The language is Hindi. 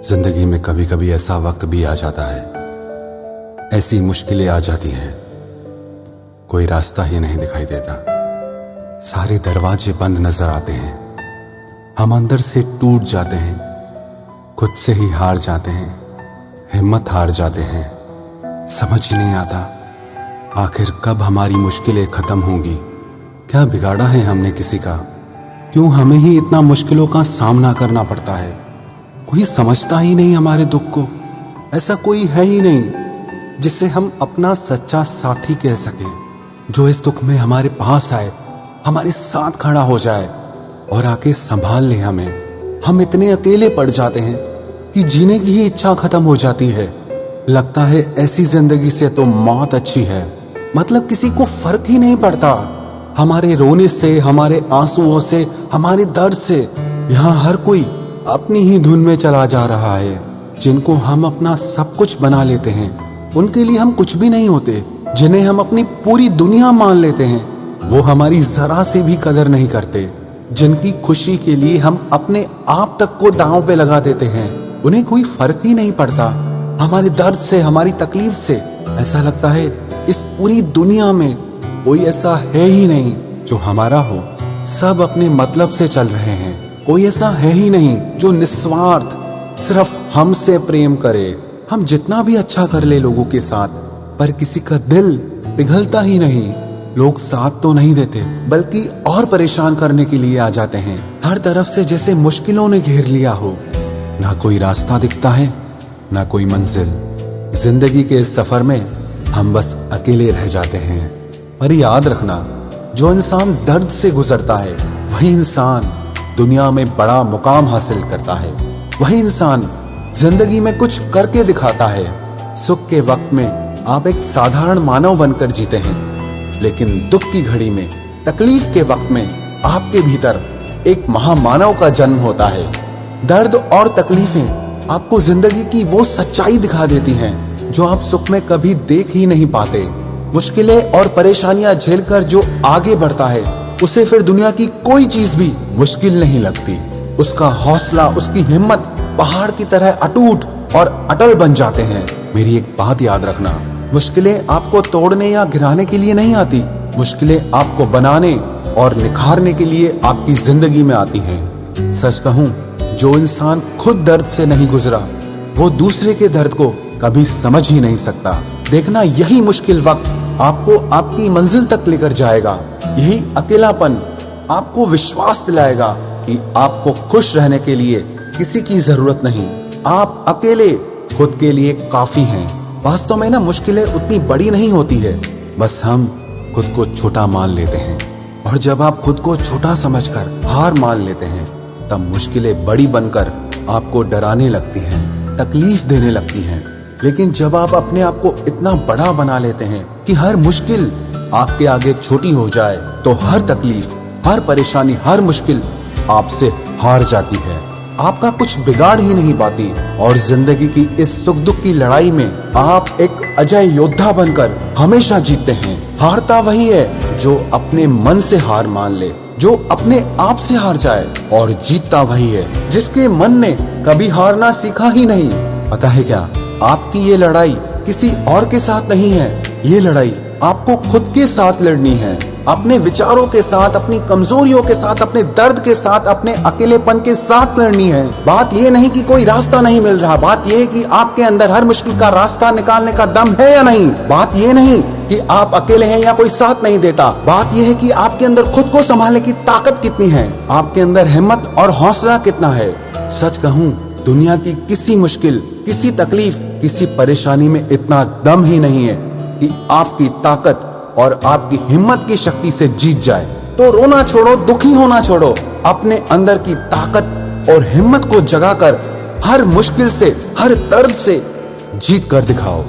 जिंदगी में कभी कभी ऐसा वक्त भी आ जाता है, ऐसी मुश्किलें आ जाती हैं, कोई रास्ता ही नहीं दिखाई देता। सारे दरवाजे बंद नजर आते हैं, हम अंदर से टूट जाते हैं, खुद से ही हार जाते हैं, हिम्मत हार जाते हैं। समझ ही नहीं आता आखिर कब हमारी मुश्किलें खत्म होंगी। क्या बिगाड़ा है हमने किसी का? क्यों हमें ही इतना मुश्किलों का सामना करना पड़ता है? कोई समझता ही नहीं हमारे दुख को। ऐसा कोई है ही नहीं जिससे हम अपना सच्चा साथी कह सके, जो इस दुख में हमारे पास आए, हमारे साथ खड़ा हो जाए और आके संभाल ले हमें। हम इतने अकेले पड़ जाते हैं कि जीने की ही इच्छा खत्म हो जाती है। लगता है ऐसी जिंदगी से तो मौत अच्छी है। मतलब किसी को फर्क ही नहीं पड़ता हमारे रोने से, हमारे आंसुओं से, हमारे दर्द से। यहाँ हर कोई अपनी ही धुन में चला जा रहा है। जिनको हम अपना सब कुछ बना लेते हैं, उनके लिए हम कुछ भी नहीं होते। जिन्हें हम अपनी पूरी दुनिया मान लेते हैं, वो हमारी जरा से भी कदर नहीं करते। जिनकी खुशी के लिए हम अपने आप तक को दांव पे लगा देते हैं, उन्हें कोई फर्क ही नहीं पड़ता हमारे दर्द से, हमारी तकलीफ से। ऐसा लगता है इस पूरी दुनिया में कोई ऐसा है ही नहीं जो हमारा हो। सब अपने मतलब से चल रहे हैं। कोई ऐसा है ही नहीं जो निस्वार्थ सिर्फ हमसे प्रेम करे। हम जितना भी अच्छा कर ले लोगों के साथ, पर किसी का दिल पिघलता ही नहीं। लोग साथ तो नहीं देते, बल्कि और परेशान करने के लिए आ जाते हैं। हर तरफ से जैसे मुश्किलों ने घेर लिया हो। ना कोई रास्ता दिखता है, ना कोई मंजिल। जिंदगी के इस सफर में हम बस अकेले रह जाते हैं। पर याद रखना, जो इंसान दर्द से गुजरता है, वही इंसान दुनिया में बड़ा मुकाम हासिल करता है। वही इंसान जिंदगी में कुछ करके दिखाता है। सुख के वक्त में आप एक साधारण मानव बनकर जीते हैं, लेकिन दुख की घड़ी में, तकलीफ के वक्त में आपके भीतर एक महामानव का जन्म होता है। दर्द और तकलीफें आपको जिंदगी की वो सच्चाई दिखा देती हैं जो आप सुख में कभी देख ही नहीं पाते। मुश्किलें और परेशानियां झेलकर जो आगे बढ़ता है, उसे फिर दुनिया की कोई चीज भी मुश्किल नहीं लगती। उसका हौसला, उसकी हिम्मत पहाड़ की तरह अटूट और अटल बन जाते हैं। मेरी एक बात याद रखना, मुश्किलें आपको तोड़ने या गिराने के लिए नहीं आती। मुश्किलें आपको बनाने और निखारने के लिए आपकी जिंदगी में आती हैं। सच कहूं, जो इंसान खुद दर्द से नहीं गुजरा, वो दूसरे के दर्द को कभी समझ ही नहीं सकता। देखना, यही मुश्किल वक्त आपको आपकी मंजिल तक लेकर जाएगा। यही अकेलापन आपको विश्वास दिलाएगा कि आपको खुश रहने के लिए किसी की जरूरत नहीं। आप अकेले खुद के लिए काफी हैं। वास्तव में ना, मुश्किलें उतनी बड़ी नहीं होती है, बस हम खुद को छोटा मान लेते हैं। और जब आप खुद को छोटा समझकर हार मान लेते हैं, तब मुश्किलें बड़ी बनकर आपको डराने लगती हैं, तकलीफ देने लगती हैं। लेकिन जब आप अपने आप को इतना बड़ा बना लेते हैं कि हर मुश्किल आपके आगे छोटी हो जाए, तो हर तकलीफ, हर परेशानी, हर मुश्किल आपसे हार जाती है। आपका कुछ बिगाड़ ही नहीं पाती। और जिंदगी की इस सुख दुख की लड़ाई में आप एक अजय योद्धा बनकर हमेशा जीतते हैं। हारता वही है जो अपने मन से हार मान ले, जो अपने आप से हार जाए। और जीतता वही है जिसके मन ने कभी हारना सीखा ही नहीं। पता है क्या, आपकी ये लड़ाई किसी और के साथ नहीं है। ये लड़ाई आपको खुद के साथ लड़नी है, अपने विचारों के साथ, अपनी कमजोरियों के साथ, अपने दर्द के साथ, अपने अकेलेपन के साथ लड़नी है। बात ये नहीं कि कोई रास्ता नहीं मिल रहा, बात ये है कि आपके अंदर हर मुश्किल का रास्ता निकालने का दम है या नहीं। बात ये नहीं कि आप अकेले हैं या कोई साथ नहीं देता। बात ये है कि आपके अंदर खुद को संभालने की ताकत कितनी है, आपके अंदर हिम्मत और हौसला कितना है। सच कहूं, दुनिया की किसी मुश्किल, किसी तकलीफ, किसी परेशानी में इतना दम ही नहीं है कि आपकी ताकत और आपकी हिम्मत की शक्ति से जीत जाए। तो रोना छोड़ो, दुखी होना छोड़ो, अपने अंदर की ताकत और हिम्मत को जगाकर हर मुश्किल से, हर दर्द से जीत कर दिखाओ।